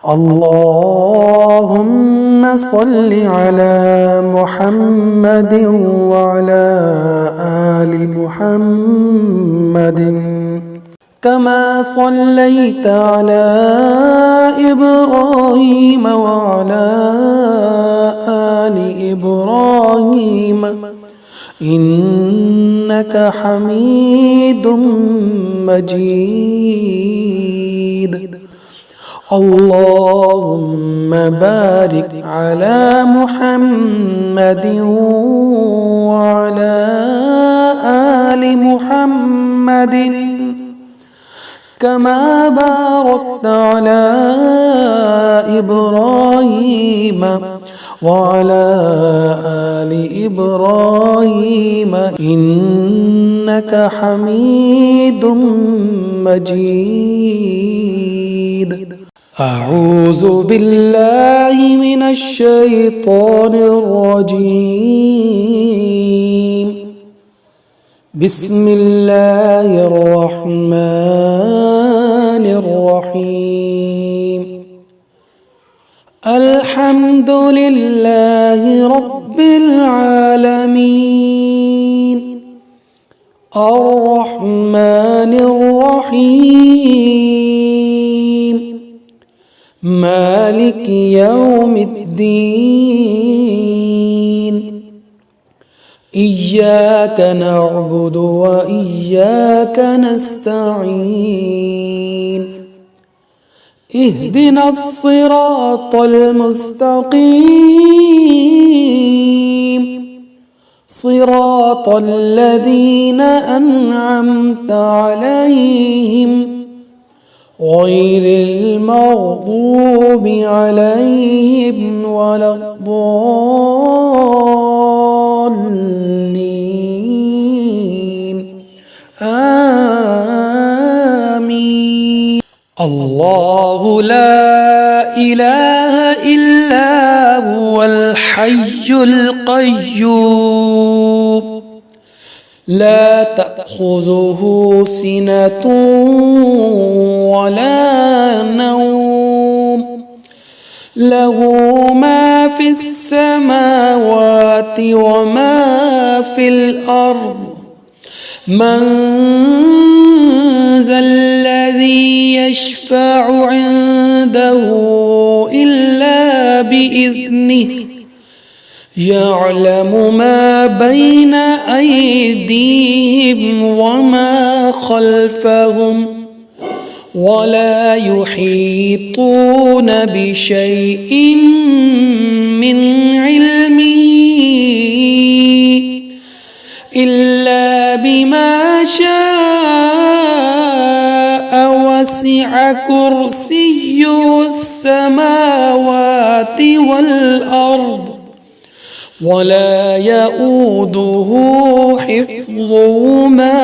اللهم صل على محمد وعلى آل محمد كما صليت على إبراهيم وعلى آل إبراهيم إنك حميد مجيد. اللهم بارك على محمد وعلى آل محمد كما باركت على إبراهيم وعلى آل إبراهيم إنك حميد مجيد. أعوذ بالله من الشيطان الرجيم. بسم الله الرحمن الرحيم. الحمد لله رب العالمين الرحمن الرحيم مالك يوم الدين. إياك نعبد وإياك نستعين. اهدنا الصراط المستقيم صراط الذين أنعمت عليهم غير المغضوب عليهم ولا الضالين. آمين. الله لا إله إلا هو الحي القيوم لا تأخذه سنة ولا نوم له ما في السماوات وما في الأرض. من ذا الذي يشفع عنده إلا بإذنه يعلم ما بين أيديهم وما خلفهم ولا يحيطون بشيء من علمه إلا بما شاء وسع كرسيه السماوات والأرض ولا يؤوده حفظهما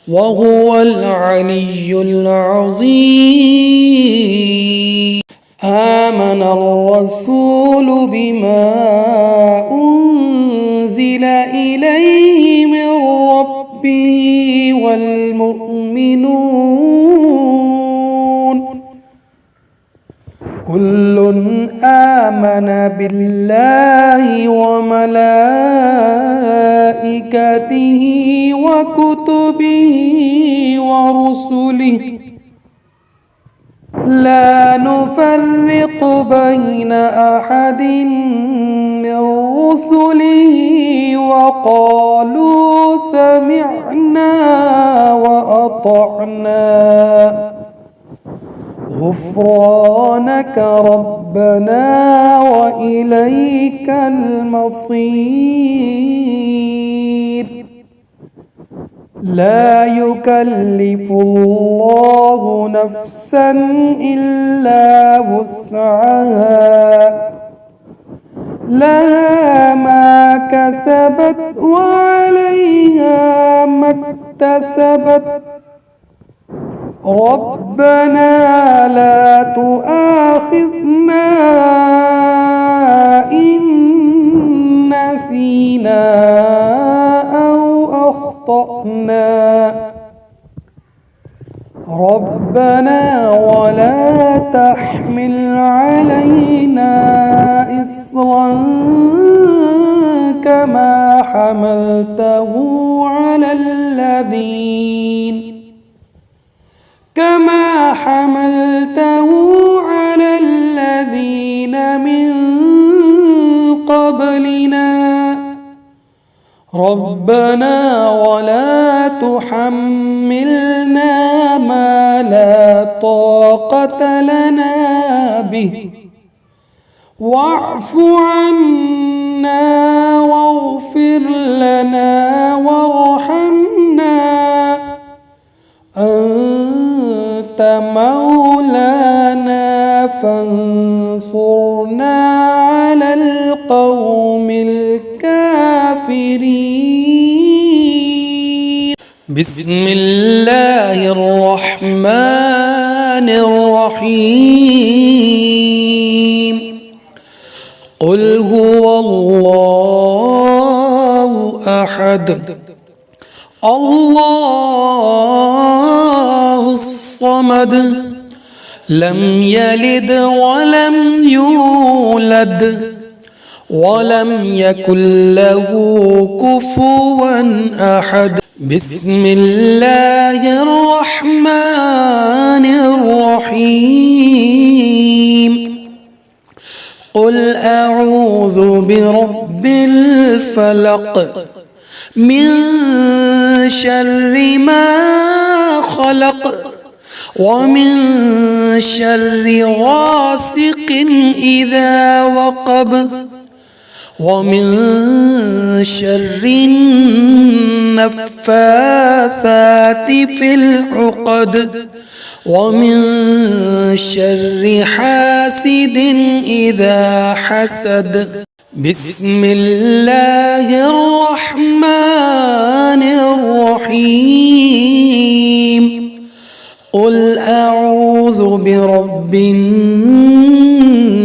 وهو العلي العظيم. آمن الرسول بما أنزل إليه من ربه والمؤمنون كل آمن بالله وملائكته وكتبه ورسله لا نفرق بين أحد من رسله وقالوا سمعنا وأطعنا غفرانك ربنا وإليك المصير. لا يكلف الله نفسا إلا وسعها لها ما كسبت وعليها ما اكتسبت. ربنا لا تؤاخذنا إن نسينا أو أخطأنا ربنا ولا تحمل علينا إصرا كما حملته على الذين من قبلنا ربنا ولا تحملنا ما لا طاقة لنا به واعف عنا واغفر لنا وارحمنا أنت مولانا فانصرنا على القوم الكافرين. بسم الله الرحمن الرحيم. قل هو الله أحد الله الصمد لم يلد ولم يولد ولم يكن له كفوا أحد. بسم الله الرحمن الرحيم. قل أعوذ برب الفلق من شر ما خلق ومن شر غاسق إذا وقب ومن شر النفاثات في العقد ومن شر حاسد إذا حسد. بسم الله الرحمن الرحيم. قل أعوذ برب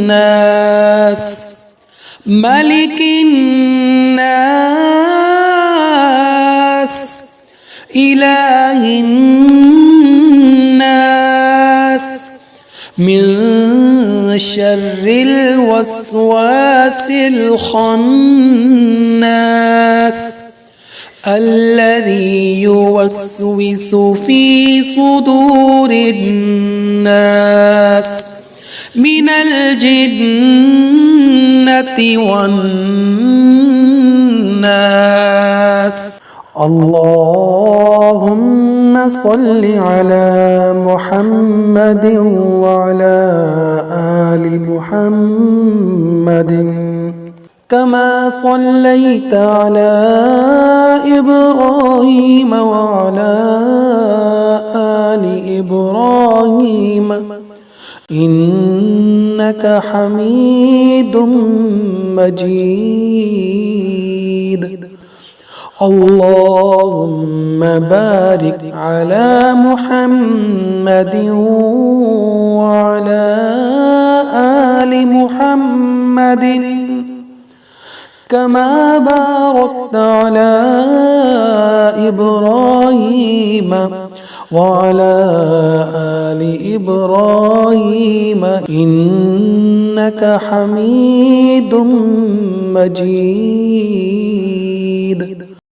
الناس ملك الناس إله الناس من شر الوسواس الخناس الذي يوسوس في صدور الناس من الجنة والناس. اللهم صل على محمد وعلى آل محمد كما صليت على إبراهيم وعلى آل إبراهيم إنك حميد مجيد. اللهم بارك على محمد وعلى آل محمد كما باركت على إبراهيم وعلى آل إبراهيم إنك حميد مجيد.